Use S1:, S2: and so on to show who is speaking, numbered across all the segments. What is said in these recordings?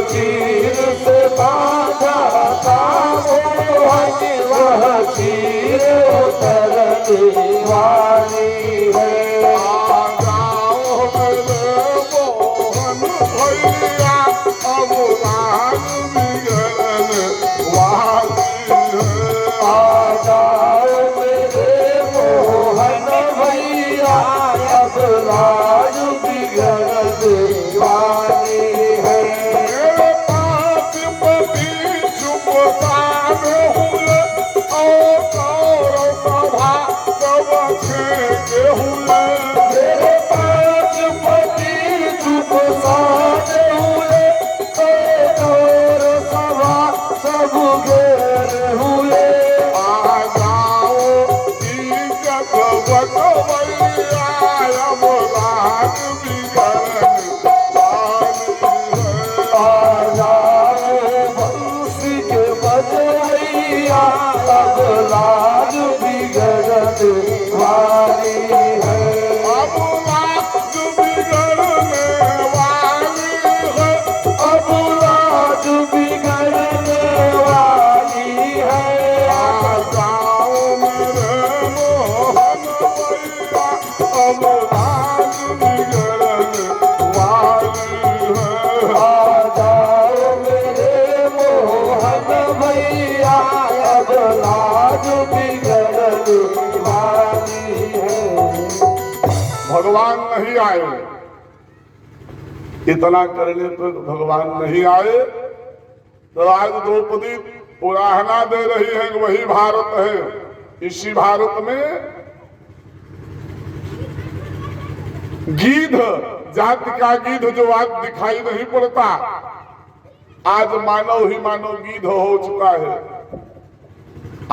S1: चीर से बांधा था मोहन, वह चीर उतरने वाली है। आ जाओ मेरे मोहन भैया, अब राज बिगड़ने वाली है। आ जाओ मेरे मोहन भैया, अब राज बिगड़ने वाली है। भगवान नहीं आए, इतना करने पर भगवान नहीं आए तो आज द्रौपदी उलाहना दे रही है कि वही भारत है। इसी भारत में गीध जाति का गीध जो आज दिखाई नहीं पड़ता, आज मानव ही मानव गीध हो चुका है।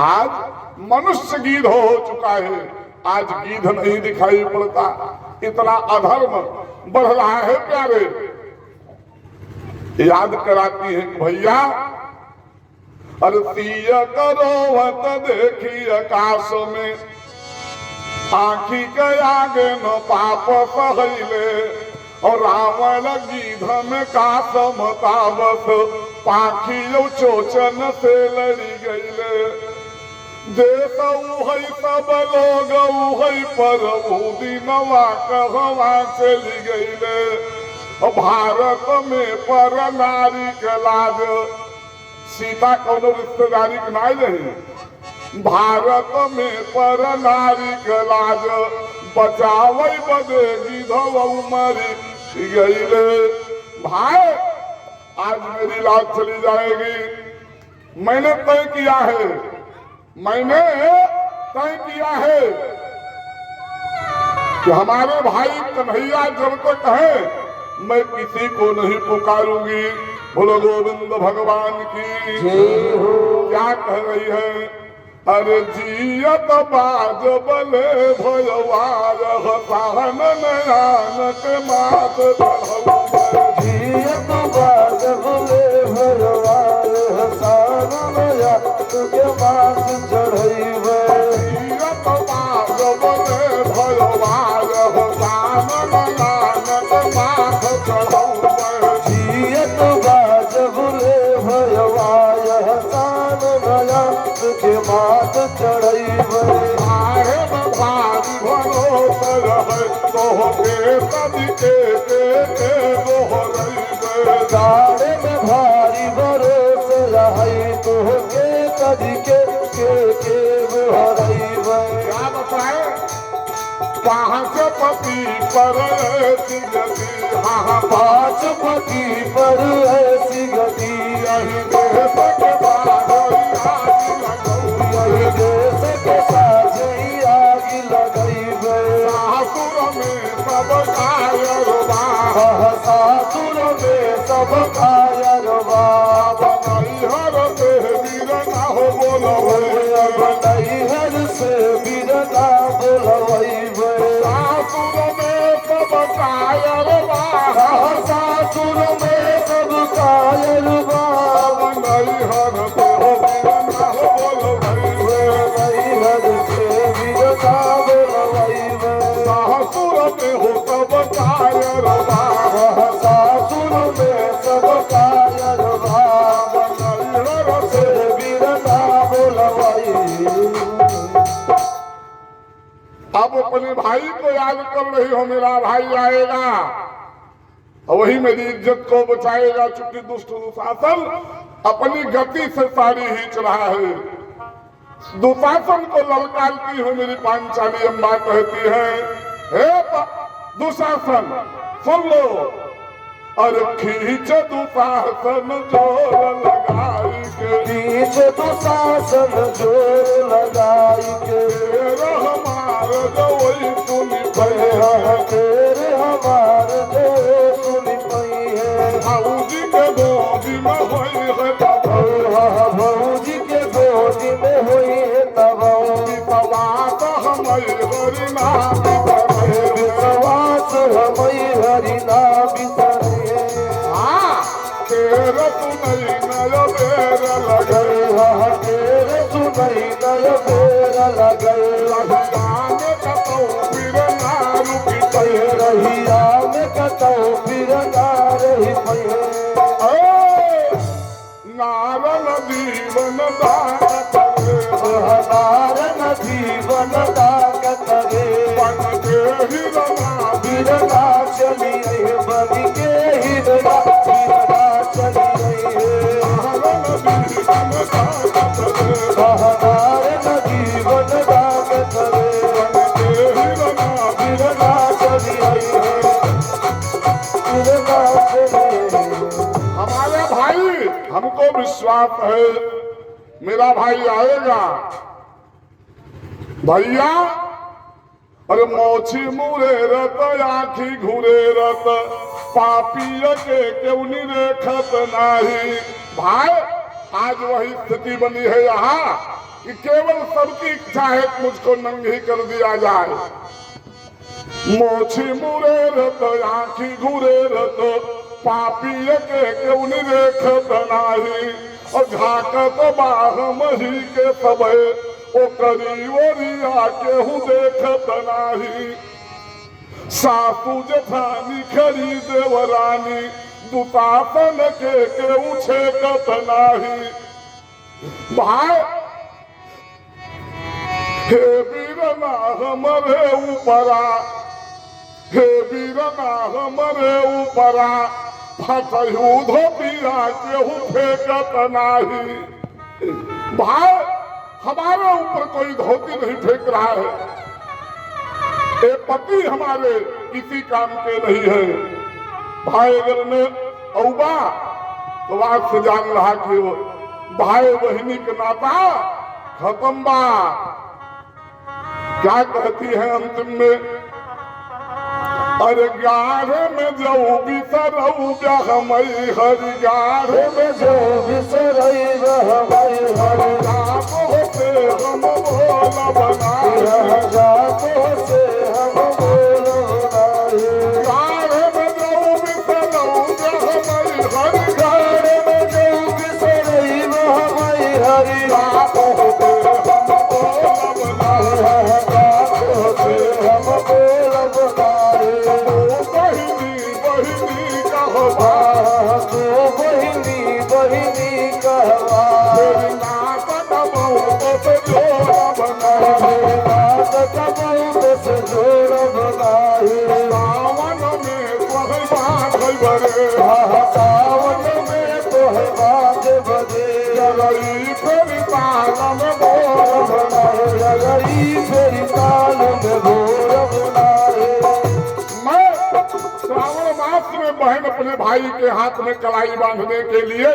S1: आज मनुष्य गीध हो चुका है, आज गीध नहीं दिखाई पड़ता। इतना अधर्म बढ़ रहा है प्यारे। याद कराती है भैया, अरतीय करो वत देखी आकाश में, आखी के आगे न पाप सहले, और रावण गीध में का समतावत, पाखी चोचन से लड़ी गईले। देश है सब लोग है पर दिनवा कहवा चली गईले। भारत में पर नारी के लाज, सीता कौनो रिश्तेदारी के नाई रही। भारत में पर नारी के लाज, बचावे बदे गिधव मरी गईले। भाई आज मेरी लाज चली जाएगी। मैंने तय किया है, मैंने तय किया है कि हमारे भाई कन्हैया जब तक है मैं किसी को नहीं पुकारूंगी। बोलो गोविंद भगवान की जय हो। क्या कह रही है? अरे जियत बाज बले भयवार, सहन नयान के मात जियत के दोहरैबे
S2: गाड़े में भारी भरोस रही तोहके कदी के दोहरैबे।
S1: क्या बताए पाँच पति पर ऐसी गति हाँ
S2: पाँच पति पर ऐसी गति
S1: यही देश के बारही आग
S2: यही देश के साथ ही आग लगैबे।
S1: सासुर में सब कायरबा
S2: सासुर में सब कायरबा
S1: नैहर से वीरना हो बोलबे
S2: नैहर से वीरना बोलबे।
S1: सासुर में सब कायरबा
S2: सासुर में सब कायरबा
S1: नैहर से वीरना हो बोलबे
S2: नैहर से वीरना बोलबे।
S1: सासुर में हो सब कायरबा
S2: सासुर में सब कायरबा
S1: नैहर से
S2: वीरना बोलबे।
S1: अब अपने भाई को याद कर रही हो मेरा भाई आएगा और वही मेरी इज्जत को बचाएगा। चूंकि दुष्ट दुशासन अपनी गति से सारी खींच रहा है। दुशासन को ललकारती हो मेरी पांचाली अम्बा कहती है हे दुशासन सुन लो और खींच दुशासन जोर लगाई के
S2: खींच दुशासन जोर लगाई के
S1: हमार जो वही सुनी
S2: तेरे हमार जो सुनी पई है।
S1: भाऊजी के गोदी में होई है तब
S2: भौजी के गोदी में हुई है तब
S1: विश्वास हमारी हरिना
S2: विश्वास हमई हरिना बिसरे।
S1: हाँ तेरे सुनई नय बेर लगे
S2: तेरे सुनई नय बेर लगे।
S1: गान कतौ फिर नारू की
S2: रहिया में कतौ फिर ना रही पहे।
S1: नारन जीवन दान करे
S2: नारन जीवन दागत रे
S1: बन के हिरना
S2: बिरना चली है बन के हिरना बिरना चली है।
S1: नारन जीवन दान करे
S2: नारन जीवन दागत रे
S1: बन के हिरना
S2: बिरना चली है बिरना चली है।
S1: हमारे भाई हमको विश्वास है मेरा भाई आएगा। भैया अरे मोछी मुरे रत आखी घूरे रत पापी के क्यों निरेखत नाही। भाई आज वही स्थिति बनी है यहाँ कि केवल सबकी इच्छा है कि मुझको नंगी कर दिया जाए। मोछी मुरे रत आखी घूरे रत पापी के क्यों निरेखत नाही। और झाकत बाह मही के सबे ओ करी ओरिया केहू देखत नाही। सासू जेठानी खरी देवरानी दुशासन के केहू छेकत नाही। भाई हे वीरना हमरे ऊपरा हे वीरना हमरे ऊपरा फटहू धोतिया केहू फेंकत नाही। भाई हमारे ऊपर कोई धोती नहीं फेंक रहा है। ये पति हमारे किसी काम के नहीं है। भाई अगर ने औबा तो बात से जान रहा कि वो भाई बहनी के नाता खत्म बा। क्या कहती है अंतिम में अरे गाढ़े में जाऊ बिसरऊ ब्याहमई हरि गाढ़े में
S2: जो बिसरई रहमई हरि
S1: जाप होते हम बोल बनाए
S2: जाप से हम बोल बनाए।
S1: गाढ़े में जाऊ बिसरऊ ब्याहमई हरि
S2: गाड़े में जो बिसरई रहमई हरि
S1: जाप होते हम बोल बनाए
S2: जाप से हम बोल बनाए।
S1: बहिनी बहिनी कहवा
S2: तू बहिनी बहिनी कहवा
S1: तेरी नाक दबाऊ तो जोड़ा बनाए
S2: नाथ का बहुत से जोड़ बनाए।
S1: सावन में
S2: सावन में तो है बाज बजे
S1: जरई फिर ताल में बोल
S2: बनाए जगई फिर ताल में भोर बनाए।
S1: मैं श्रावण मास में बहन अपने भाई के हाथ में कलाई बांधने के लिए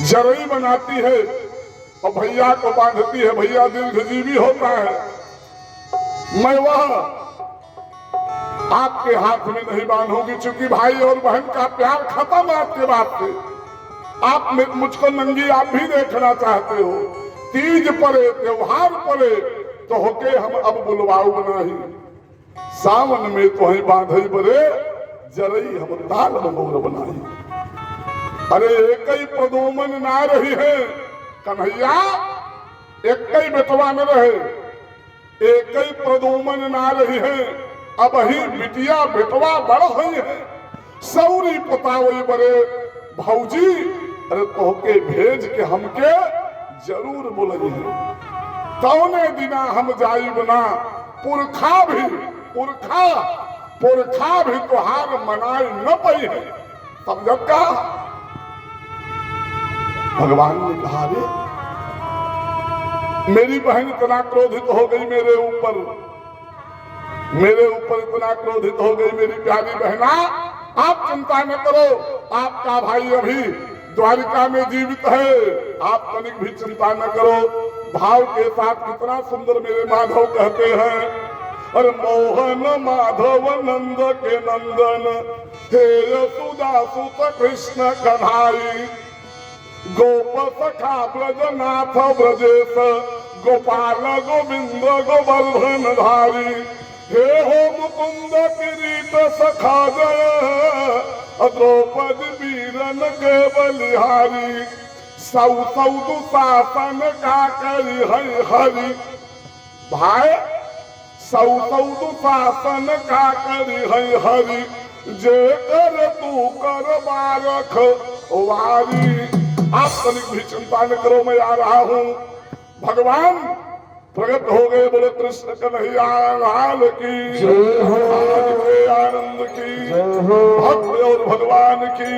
S1: जरई बनाती है और भैया को बांधती है। भैया दीर्घजीवी होता है। मैं वह आपके हाथ में नहीं बांधूंगी, चूंकि भाई और बहन का प्यार खत्म है आपके बात से। आप मुझको नंगी आप भी देखना चाहते हो। तीज पड़े त्योहार पड़े तो होके हम अब बुलवाऊ नहीं। सावन में तो ही बांधई बरे जरई हम ताल मोर बनाई। अरे एक ही प्रदोमन ना रही है कन्हैया, एक ही बेटवा में रहे, एक ही प्रदोमन ना रही है। अब ही बिटिया बेटवा बड़ हुई है। सौरी पतावई बरे भौजी, अरे तोहके भेज के हमके जरूर बोलई है। तौने दिना हम जाई बना पुरखा भी तोहार मनाई न पई है। समझत का भगवान ने कहा रे मेरी बहन इतना क्रोधित हो गई मेरे ऊपर इतना क्रोधित हो गई मेरी प्यारी बहना। आप चिंता न करो, आपका भाई अभी द्वारिका में जीवित है। आप तनिक भी चिंता न करो। भाव के साथ कितना सुंदर मेरे माधव कहते हैं। और मोहन माधव नंद के नंदन हे यशोदा सुत कृष्ण कन्हाई। गोप सखा ब्रजनाथ ब्रजेश गोपाल गोविंद गोवर्धन धारी। हे हो मुकुंद किरीट सखा जय द्रौपदी वीरन के बलिहारी। सौ दुशासन का करी हरि भाई, सौ दुशासन का करी हरि। जे कर तू कर बारख वारी। आप तनिक भी चिंता न करो, मैं आ रहा हूँ। भगवान प्रकट हो गए। बोले कृष्ण कन्हैया लाल की जय हो, आनंद की जय हो, भक्त और भगवान की।